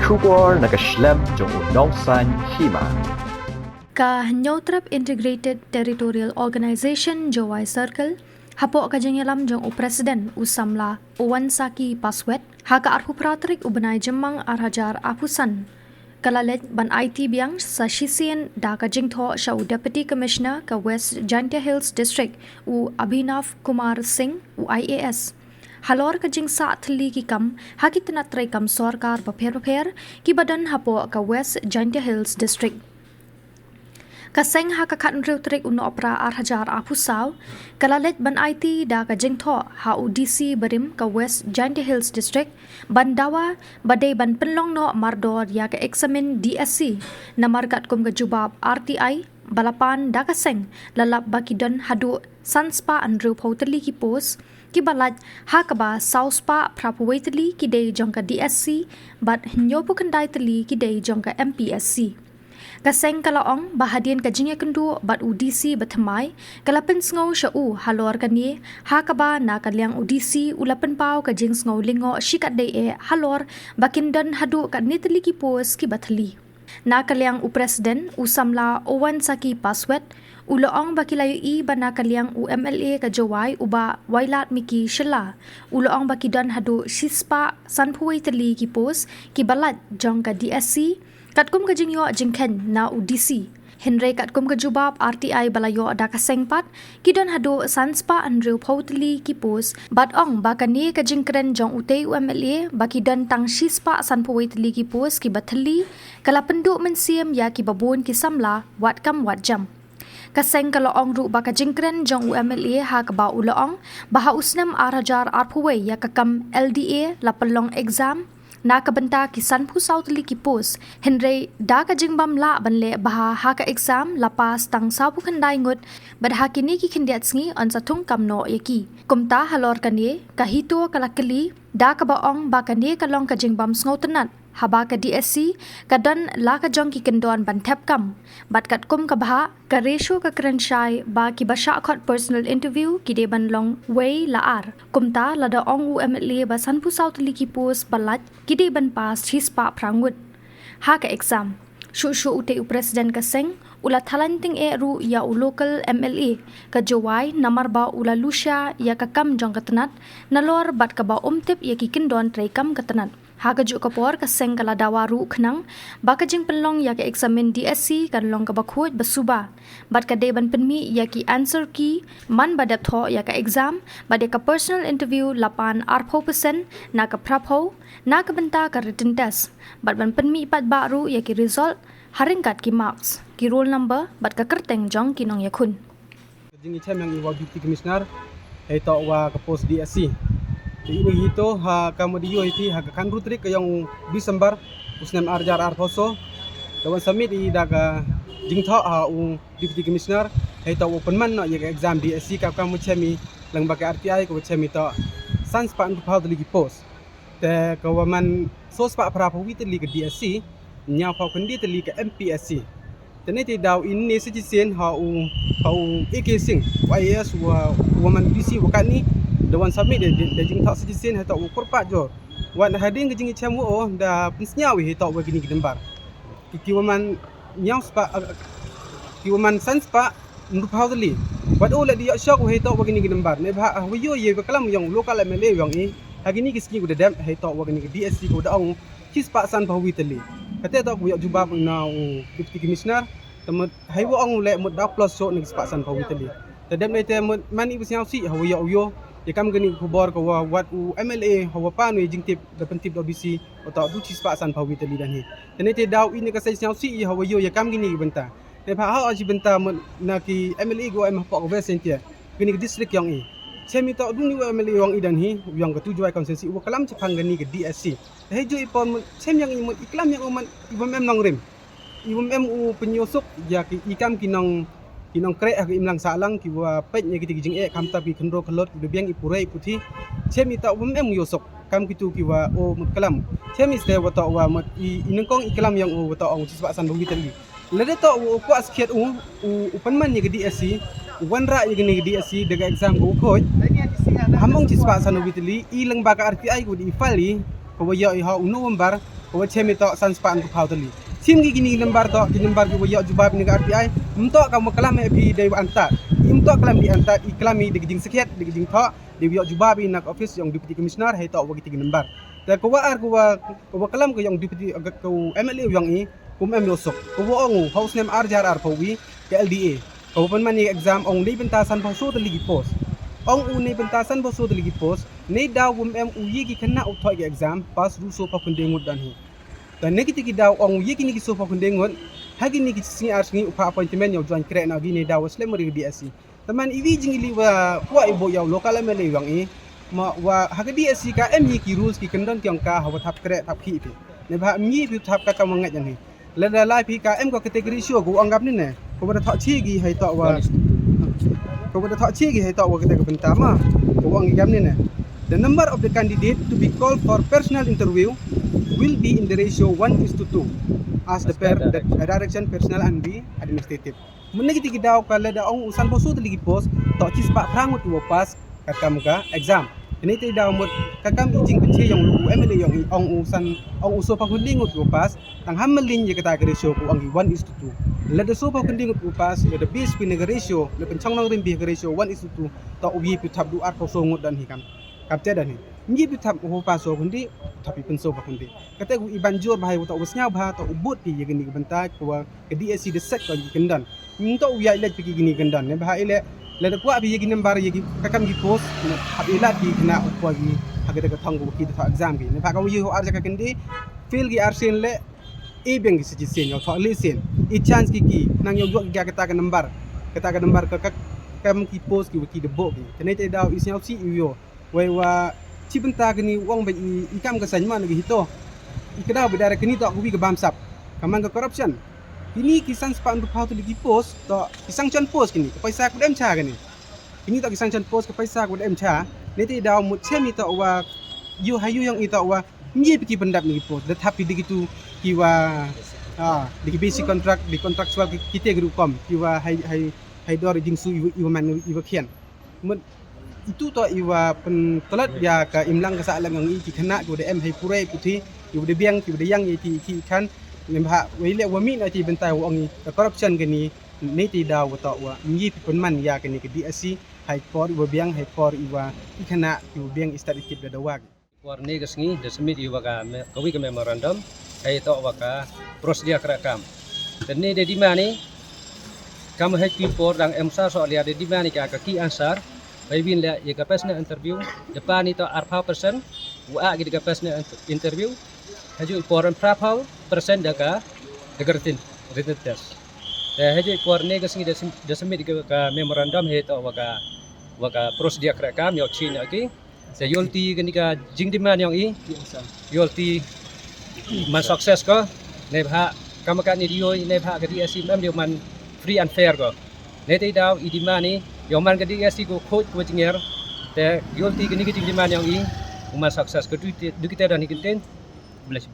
Shubor nakaslem jong unongsan Hima. Ka Nyotrap Integrated Territorial Organization Jowai Circle hapo ka jengyalam jong u Presiden usamla Uwan Saki Paswet haka arhu pratrik ubenai jemang arhajar apusan kalalet ban IT biang sa shisien da ka jingtho sha u Deputy Commissioner ka West Jantia Hills District u Abhinav Kumar Singh u IAS Halor ka jing sa thli ki kam hakit na Treikam sarkar bapher ki badan hapo ka West Jantia Hills District kaseng ha ka khan rew trek uno opera arhajar apusaw kalalet ban IT da ka jingtho ha UDC barim ka West Jantia Hills District bandawa badai ban penlong no mardor ya ka examen DSC namar kat kum ka jubab RTI balapan da kaseng lalap bakidon hadu sanspa andrew pautali ki pos ki balat ha ka ba sauspa prapuwaitali ki dei jongka DSC bat nyopu kendai tali ki dei jongka MPSC kaseng kalaong bahadian ka jingya kendu bat UDC bathamai kalapen sngo sha u halor kani ha ka ba na kalyang UDC ulapen pau ka jing sngo lingo shikat dei e halor bakindan hadu ka nitali ki pos ki bathali na kalyang u Presiden usamla Uwan Saki Paswet uloong bakilayo i bana kalyang u MLA ka Jowai uba wailat miki shela uloong bakidan hadu shispa sanpuway tali ki pos ki balat jong ka DSC katkum ka jingyo jingken na UDC Henry katkum ka jubab RTI balayo da kasengpat kidon hadu sanspa andrew pautli ki pos bat ong bakani ka jingkren jong utei UMLA bakidan tang shispa sanpuway tali ki pos ki bathali kala penduk mensiam ya ki babon ki samla wat kam wat jam kaseng kalaong ru baka jingkren jong UMLA ha ka ba uloong baha usnam arajar arpuwe ya kakam LDA lapelong exam na kabenta kisan pusaw tali ki pos Henry da ka jingbam la banle baha ha ka exam lapas tang sabu khandai ngut badha kini ki khindiat sngi on sathung kamno yaki kumta halor kani ka Hito kalakali da ka baong bakani kalong ka jingbam sngotenat haba ka DSC kadan la ka jong ki kendon ban thep kam bat kat kum ka bha ka ratio ka krenshai ba ki basha khot personal interview ki de ban long way la ar kumta la da ong UMLA ba san pu south li ki pos balat ki de ban pas hispa prangut ha ka exam shu ute u Presiden ka seng ula Thalaiñ ting e ru ya u local MLA ka Jowai namar ba ula Lusha ya ka kam jong katanat nalor bat ka ba umtip ya ki kindon Treikam katanat haga juk kapor ka seng kala dawaru khnang baka jing penlong ya ka examen DSC kan long ka bakhoj basuba bat ka deban penmi ya ki answer ki man badap tho ya ka exam bade ka personal interview lapan arpho% na ka prapho na ka benta ka written test bat ban penmi pat baru ya ki result haringkat ki marks ki roll number bat ka kerteng jong ki nong yakun jing icham yang iwa Deputy Commissioner Hito wa ka post DSC ini Hito ha kamodiyo iti ha kan rutrik yang Desember usnam arjar arposo dawan summit i daga jingtho ha u Deputy Commissioner Hito open man no ya exam DSC ka kamu chemi lang baka RTI ko chemi to sans pa ndu phau ligi post te ko man sos pa pra phu wi ligi DSC nya phau kan di ligi MPSC tene ti daw in ni citizen ha u ikising IAS wa man DC wakani dawan submit de jing tak citizen ha tak ukur pat jo wan hading jing cham wo da pinsnya wi tak wa gini gedembar ki waman nyau spa ki waman sans pa ndu phawli wat ola di shok wi tak wa gini gedembar ne ba wi yo ye kalam yang lokal MLA yang i hagini kiski ku dem ha tak wa gini DSC ku da ong kis pa san phawi tali kate tak wi jubab na Deputy Commissioner temut hai wo ong le mut da plus so ni pa san phawi tali tadem ne te mani bisnyau si ha wi yo ya kam gani khubor ko wat u MLA hawa panu jingtip da pentip do BC atau du cispa san pawi tali dan he tene te daw ini ka sai siau si hawa yo ya kam gini benta te pha ha aji benta na ki MLA go em pa ko sentia gini district yang i semi ta du ni MLA yang i dan he yang ke tujuai konsensi u kalam chapang gani ke DSC he jo ipon sem yang i iklam yang uman ibom em nong rim ibom em u penyosuk ya ki ikam kinong krek ag imlang salang ki wa pet nya kiti jing e kam ta bi khandro khalot de biang ipurai puthi chemi ta em yosok kam kitu ki wa o mut kalam chemi ste wa ta wa mat inengkong iklam yang o ta ong sisba san bungi tali lede ta o ko askiat u panman nya gedi DSC wan ra nya gedi DSC daga exam go khoj hamong sisba san bungi tali ilang baka RTI ko di fali ko ya iha November ko chemi to sanspan ko pautali sim gini lembar to di lembar ko ya jubab ni RTI mto ka mo kalam bi dai anta imto kalam di anta iklami di jing sekiat di jing to di ya jubab nak office yang deputy commissioner hai to wagi 3 lembar ta ko wa kalam ko yang deputy ko MLA yang i ko em yosok ko wa ongu house name RJR pawi ke LDA ko pen mani exam ong di pentasan pa so ligi post ong unai pentasan pa so ligi post nei daw em uyi ki kena uthoi ke exam pas ruso pa kundengut dan hi dan neki tiki daw ong uyi ki so pa kundengut hagi ni ki singi arsingi upa appointment yang join krek na gi nei daw sle mari DSC teman iwi jingili wa ibo yaw lokal MLA yang i ma wa hagi DSC ka em ki rules ki kendon kyong ka hawa thap krek thap hi pi ne ba mi pi thap ka mangat jan hi lada lai pi ka em ko kategori show ko anggap ni ne ko bada thak chi gi hai to wa ko bada thak chi gi hai to wa kategori bentama ko ang gam ni ne the number of the candidate to be called for personal interview will be in the ratio 1:2 as the direction personal and the administrative mun gi tigi daw ka lada ong usan poso ligi post to chi spa prangut wo pas kakam ka exam ini ti daw mut kakam ijing penci yang lu MLA yang ong uso pa hundingut wo pas tang hamelin ye kata ratio ko ang 1:2 lada so pa hundingut wo pas lada bis pi ratio le pencang nang rim bi ratio 1:2 to ubi pi tab du ar ko so ngut dan hikam kapte dan ngi pi tab ho pa so hundi tapi penso pa hundi kata ku ibanjur bahai to usnya bah to ubut pi ye gini bentai ko ke DSC de set ko gendan to uya ile pi gini gendan ne bahai ile lada ku abi ye gini bar ye kakam gi post abi ila pi kena upwa gi haga daga tanggu ki ta exam gi ne ba ka ye ho arja ka kendi fail gi arsen le e beng gi siji sen yo to le sen e chance ki nang yo ga kata ka number ka kam ki post ki de bo gi tene te daw isnya si yo wai wa cibenta gini wong ba ikam ka sanma ngi Hito ikada bedara kini to aku bi ke bamsap kamang ke corruption kini kisan span du pau tu lagi post to kisang chan post kini ke paisa ku dem cha gini kini to kisang chan post ke paisa ku dem cha neti daw mut chemi to wa yu hayu yang ito wa ngi piki pendap ni post tetapi begitu kiwa di basic contract di contractual kita Rukom kiwa hai dor jingsu iwa man iwa khian itu to iwa pentelat ya ka imlang ka sa lang ang iki kana ko de em hai pure puthi yu de biang ki de yang ti ki kan lemha wele wa mi na ti bentai wa ang corruption gani ne ti daw to wa ngi pun man ya kani ke DSC hai por iwa biang hai por iwa ikana yu biang statistik da dawag por ne gasngi de semit iwa ka kawi ka memorandum hai to wa ka prosedur Treikam dan ne de di mani kam hai ti por dang emsa so lia de di mani ka ki ansar Baibin la ye kapasna interview depan itu 4% wa gi kapasna interview haju poran prapau persen daga written test haju por ne gasngi de semit ka memorandum he to waka prosedur Treikam yo chin aki se yolti gani ka jingdiman yang i yolti man sukses ko ne bha kamakan ni dio ne bha ga DSC mem dio man free and fair ko ne te daw idimani yang man kadi asi ko khoj ko jinger te yolti gini ki jingdiman yang i uma sukses ko du kita dan ikinten bless